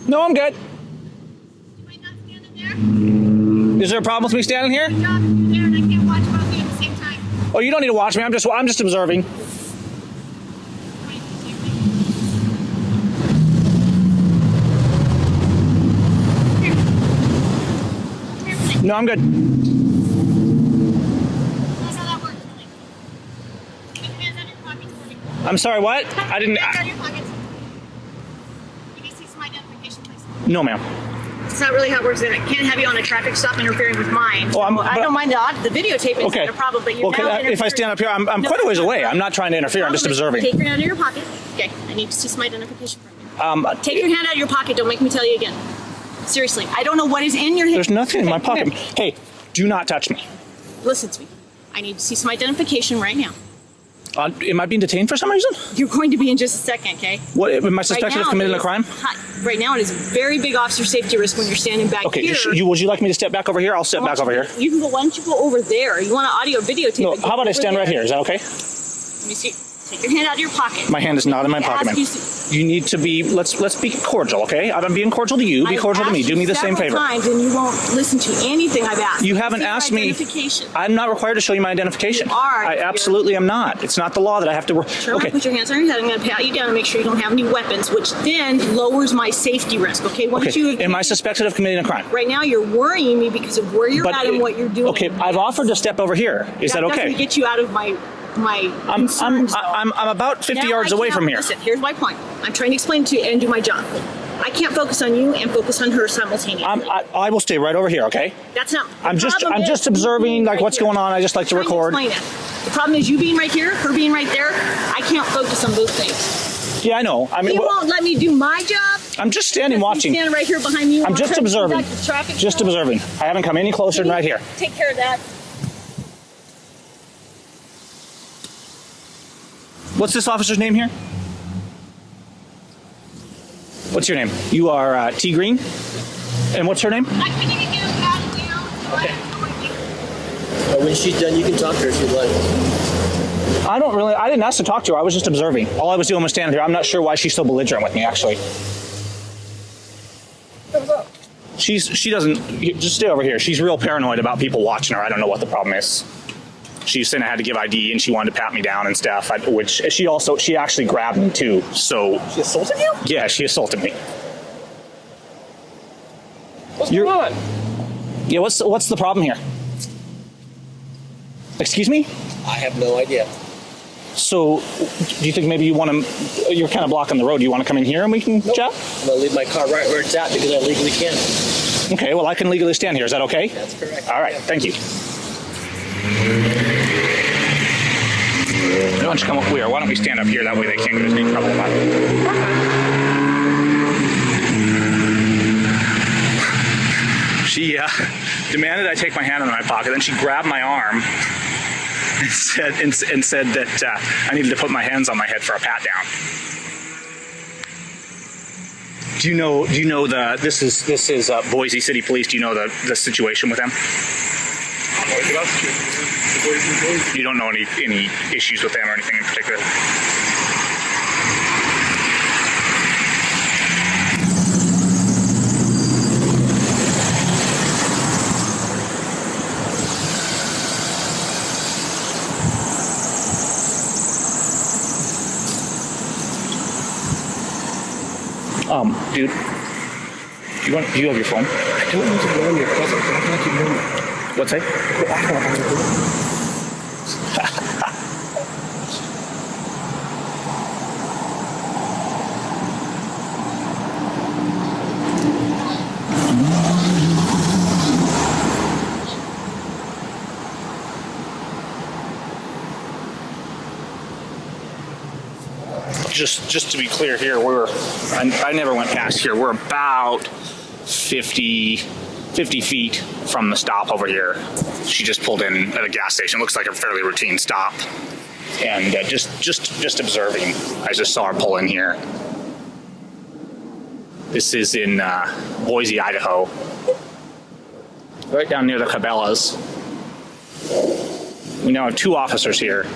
No, I'm good. You might not stand in there. Is there a problem with me standing here? My job is there and I can't watch both of you at the same time. Oh, you don't need to watch me. I'm just observing. No, I'm good. That's how that works, really. Keep your hands on your pockets for me. I'm sorry, what? I didn't. Hands on your pockets. Can you see some identification, please? No, ma'am. It's not really how it works. I can't have you on a traffic stop interfering with mine. Oh, I don't mind the videotaping. Okay. It's not a problem, but you're Okay, now if I stand up here, I'm No, quite a ways it's not. away. I'm not trying to interfere. I'm just observing. Take your hand out of your pocket. Okay, I need to see some identification from you. Take your hand out of your pocket. Don't make me tell you again. Seriously, I don't know what is in your hand. There's nothing in my come pocket. here. Hey, do not touch me. Listen to me. I need to see some identification right now. Am I being detained for some reason? You're going to be in just a second, okay? What? Am I suspected of committing a crime? Right now, it is a very big officer safety risk when you're standing back Okay, here. would you like me to step back over here? I'll step back over here. You can go. Why don't you go over there? You want to audio videotape? No, it, go how about I over stand right there. here? Is that okay? Let me see. Take your hand out of your pocket. My hand is not in my pocket, ma'am. You need to be. Let's be cordial, okay? I'm being cordial to you. Be cordial to me. Do me the same favor. Times and you won't listen to anything I've asked. You haven't asked me. I'm not required to show you my identification. You are. I absolutely am not. It's not the law that I have to. Sure, Okay. put your hands on your head. I'm going to pat you down and make sure you don't have any weapons, which then lowers my safety risk. Okay. Once you Am I suspected of committing a crime? Right now, you're worrying me because of where you're at and what you're doing. Okay, I've offered to step over here. Is that okay? Doesn't get you out of my concerns, I'm about 50 Now yards away from here. Listen, here's my point. I'm trying to explain to you and do my job. I can't focus on you and focus on her simultaneously. I will stay right over here, okay? That's not. I'm just observing like what's going on. I just like to record. Explain it. The problem is you being right here, her being right there. I can't focus on both things. Yeah, I know. I mean, you won't let me do my job. I'm just standing watching. Standing right here behind you. I'm just observing. Just observing. I haven't come any closer than right here. Take care of that. What's this officer's name here? What's your name? You are T. Green? And what's her name? I couldn't even get him out of town. Okay. When she's done, you can talk to her if you'd like. I didn't ask to talk to her. I was just observing. All I was doing was standing here. I'm not sure why she's so belligerent with me, actually. What's up? She doesn't, just stay over here. She's real paranoid about people watching her. I don't know what the problem is. She's saying I had to give ID and she wanted to pat me down and stuff, which she actually grabbed me too, so. She assaulted you? Yeah, she assaulted me. What's going on? Yeah, what's the problem here? Excuse me? I have no idea. So, do you think maybe you're kind of blocking the road. Do you want to come in here and we can chat? I'm going to leave my car right where it's at because I legally can. Okay, well, I can legally stand here. Is that okay? That's correct. All right, thank you. Why don't you come up here? Why don't we stand up here? That way they can't get us in any trouble about it. She demanded I take my hand out of my pocket. Then she grabbed my arm and said that I needed to put my hands on my head for a pat down. Do you know this is Boise City Police? Do you know the situation with them? You don't know any issues with them or anything in particular? Dude, do you have your phone? I don't need to learn your presence. I feel like you know me. What's that? Quit acting like I'm your brother. Just to be clear here, I never went past here. We're about 50 feet from the stop over here. She just pulled in at a gas station. Looks like a fairly routine stop. And just observing, I just saw her pull in here. This is in Boise, Idaho. Right down near the Cabela's. We now have 2 officers here.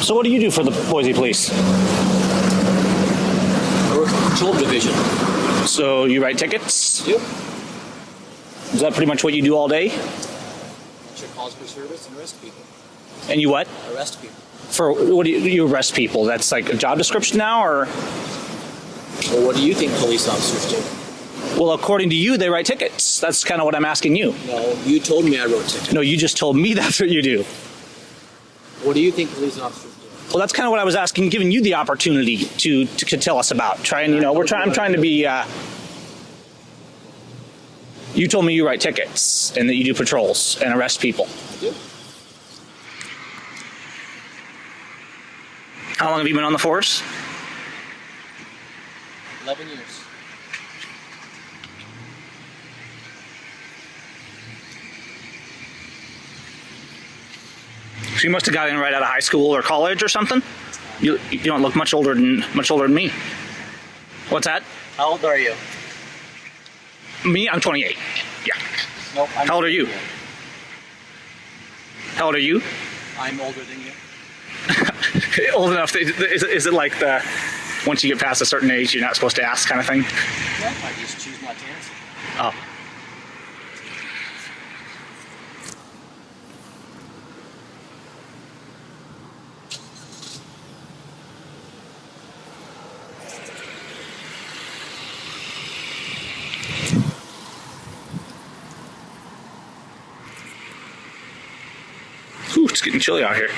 So what do you do for the Boise Police? I work in the patrol division. So you write tickets? Yep. Is that pretty much what you do all day? Check calls for service and arrest people. And you what? Arrest people. For what do you arrest people? That's like a job description now, or? Well, what do you think police officers do? Well, according to you, they write tickets. That's kind of what I'm asking you. No, you told me I wrote tickets. No, you just told me that's what you do. What do you think police officers do? Well, that's kind of what I was asking, giving you the opportunity to tell us about. I'm trying to be. You told me you write tickets and that you do patrols and arrest people. I do. How long have you been on the force? 11 years. So you must have got in right out of high school or college or something. You don't look much older than me. What's that? How old are you? Me? I'm 28. Yeah. Nope. How old are you? How old are you? I'm older than you. Old enough? Is it like the once you get past a certain age, you're not supposed to ask kind of thing? Yeah, I just choose not to answer. Oh. Ooh, it's getting chilly out here.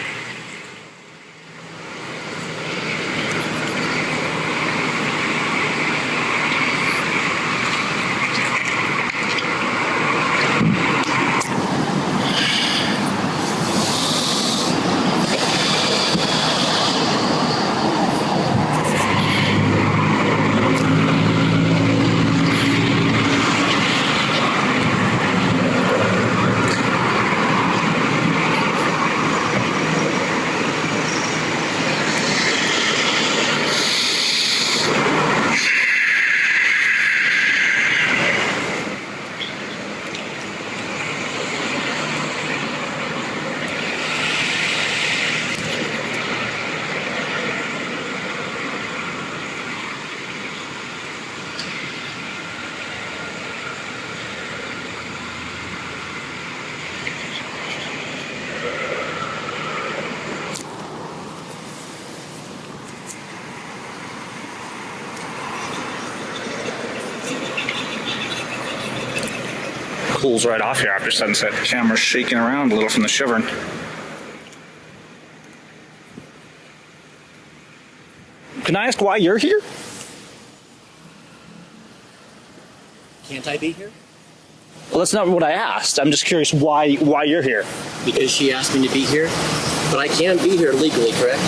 Cools right off here after sunset. The camera's shaking around a little from the shivering. Can I ask why you're here? Can't I be here? Well, that's not what I asked. I'm just curious why you're here. Because she asked me to be here. But I can be here legally, correct?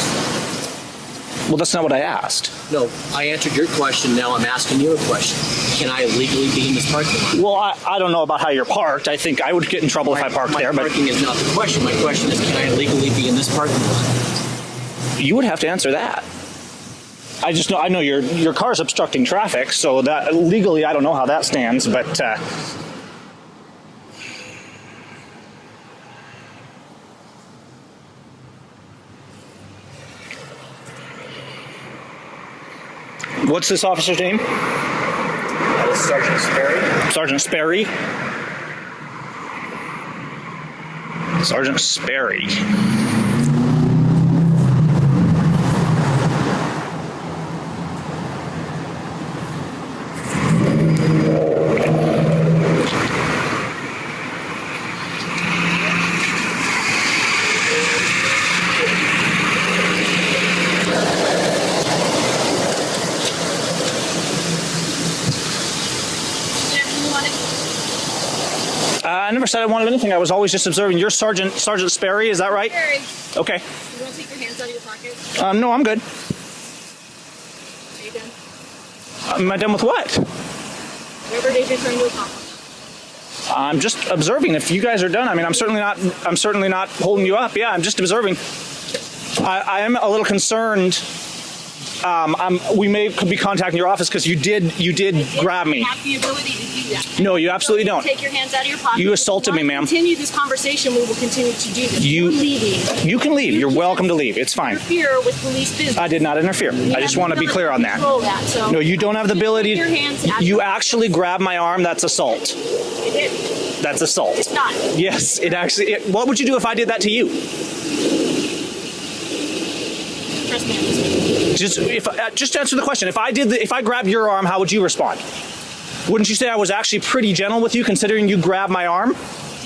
Well, that's not what I asked. No, I answered your question. Now I'm asking you a question. Can I legally be in this parking lot? Well, I don't know about how you're parked. I think I would get in trouble if I parked there. My But parking is not the question. My question is, can I legally be in this parking lot? you would have to answer that. I know your car's obstructing traffic, so that legally I don't know how that stands, but what's this officer's name? That is Sergeant Sperry. Sergeant Sperry. Sergeant Sperry. I never said I wanted anything. I was always just observing. You're Sergeant Sperry, is that right? Sperry, Okay. you want to take your hands out of your pocket? No, I'm good. Are you done? Am I done with what? Whatever it is you're trying to accomplish. I'm just observing. If you guys are done, I mean, I'm certainly not holding you up. Yeah, I'm just observing. I am a little concerned. We could be contacting your office because you did grab me. You have the ability to do do that. No, you absolutely don't. Take your hands out of your pocket. You assaulted me, ma'am. Continue this conversation. We will continue to do this. You're leaving. You can leave. You're welcome to leave. It's fine. Interfere with police business. I did not interfere. I just want to be clear on that. So No, you don't have the ability. Your hands out You your actually grabbed my arm. That's assault. I did. That's assault. It's not. Yes, it actually. What would you do if I did that to you? Trust me on this one. Just answer the question. If I grabbed your arm, how would you respond? Wouldn't you say I was actually pretty gentle with you, considering you grabbed my arm? Did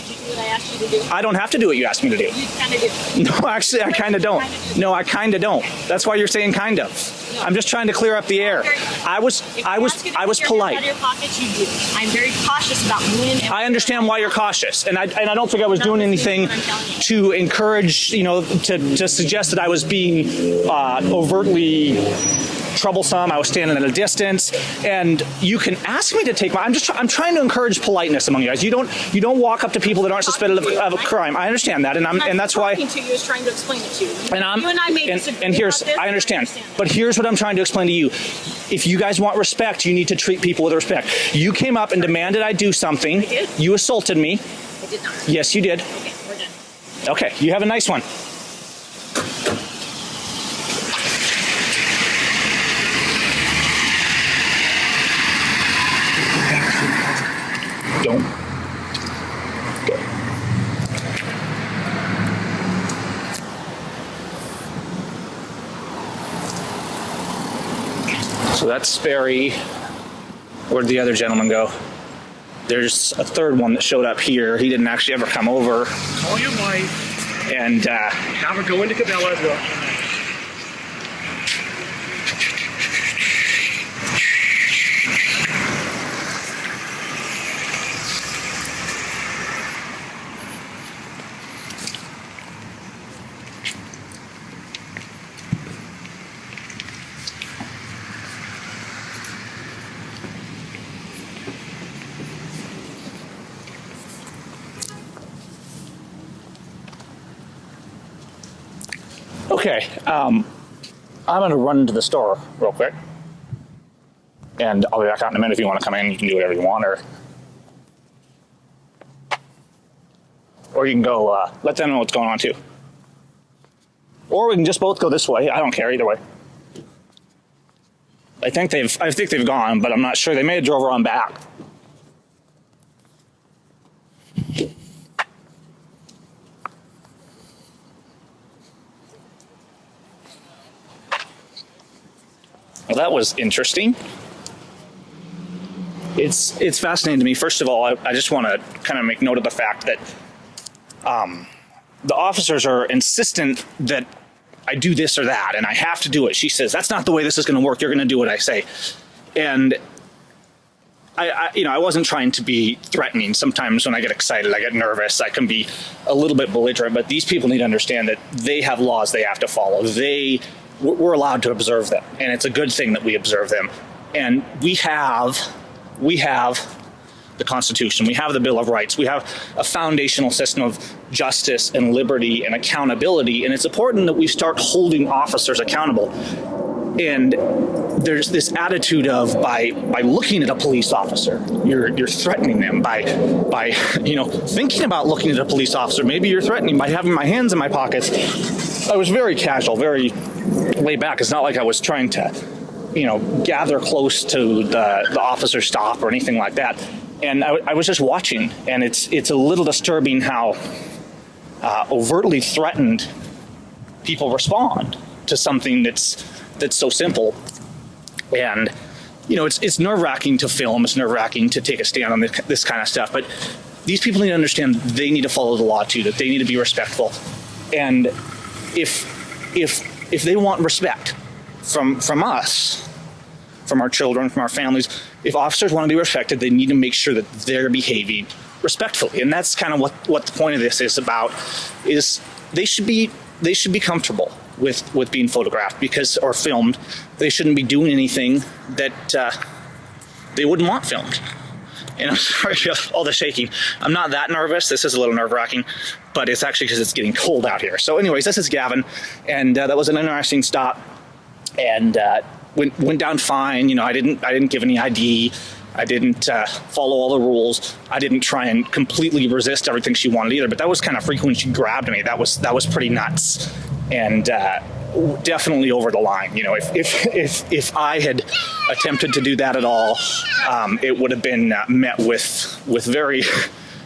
you do what I asked you to do? I don't have to do what you asked me to do. You kind of do. No, actually, I kind of don't. No, I kind of don't. That's why you're saying kind of. No. I'm just trying to clear up the air. I was polite. Out of your pockets, you do. I'm very cautious about when. I understand why you're cautious, and I don't think I was doing anything to encourage, to suggest that I was being overtly troublesome. I was standing at a distance, and you can ask me to take my. I'm trying to encourage politeness among you guys. You don't walk up to people that aren't suspected of a crime. I understand that, and that's why. Talking to you is trying to explain it to you. And you and I may disagree and here's about this, I understand, but here's what I'm trying to explain to you. If you guys want respect, you need to treat people with respect. You came up and demanded I do something. I did. You assaulted me. I did not. Yes, you did. Okay, we're done. Okay, you have a nice one. Don't. Go. So that's Sperry. Where'd the other gentleman go? There's a third one that showed up here. He didn't actually ever come over. Call your wife. And Have her go into Cabela. okay, I'm gonna run into the store real quick, and I'll be back out in a minute. If you want to come in, you can do whatever you want, or you can go let them know what's going on too, or we can just both go this way. I don't care either way. I think they've gone, but I'm not sure. They may have drove around back. Well, that was interesting. It's fascinating to me. First of all, I just want to kind of make note of the fact that the officers are insistent that I do this or that, and I have to do it. She says, that's not the way this is going to work. You're going to do what I say. And I wasn't trying to be threatening. Sometimes when I get excited, I get nervous. I can be a little bit belligerent, but these people need to understand that they have laws they have to follow. We're allowed to observe them, and it's a good thing that we observe them. And we have the Constitution, we have the Bill of Rights, we have a foundational system of justice and liberty and accountability, and it's important that we start holding officers accountable. And there's this attitude of by looking at a police officer, you're threatening them. By thinking about looking at a police officer, maybe you're threatening by having my hands in my pockets. I was very casual, very laid back. It's not like I was trying to, gather close to the officer's stop or anything like that. And I was just watching, and it's a little disturbing how overtly threatened people respond to something that's so simple. And it's nerve-wracking to film. It's nerve-wracking to take a stand on this kind of stuff. But these people need to understand they need to follow the law too. That they need to be respectful. And if they want respect from us, from our children, from our families, if officers want to be respected, they need to make sure that they're behaving respectfully. And that's kind of what the point of this is about. Is they should be comfortable with being photographed or filmed. They shouldn't be doing anything that they wouldn't want filmed. And I'm sorry for all the shaking. I'm not that nervous. This is a little nerve-wracking, but it's actually because it's getting cold out here. So anyways, this is Gavin, and that was an interesting stop, and went down fine. I didn't give any ID. I didn't follow all the rules. I didn't try and completely resist everything she wanted either. But that was kind of frequent when she grabbed me. That was pretty nuts, and definitely over the line. You know, if I had attempted to do that at all, it would have been met with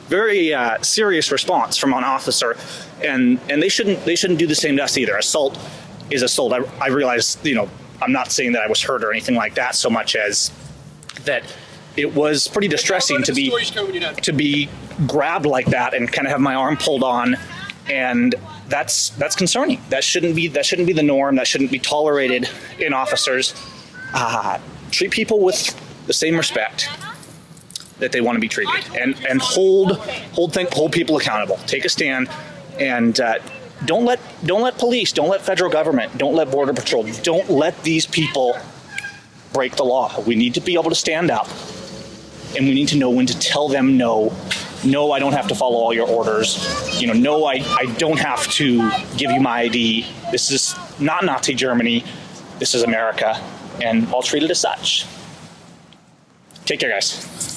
very serious response from an officer, and they shouldn't do the same to us either. Assault is assault. I realize, you know, I'm not saying that I was hurt or anything like that, so much as that it was pretty distressing to be grabbed like that and kind of have my arm pulled on, and that's concerning. That shouldn't be the norm. That shouldn't be tolerated in officers. Treat people with the same respect that they want to be treated, and hold people accountable. Take a stand, and don't let police, don't let federal government, don't let Border Patrol, don't let these people break the law. We need to be able to stand up, and we need to know when to tell them no, I don't have to follow all your orders. You know, no, I don't have to give you my ID. This is not Nazi Germany. This is America, and I'll treat it as such. Take care, guys.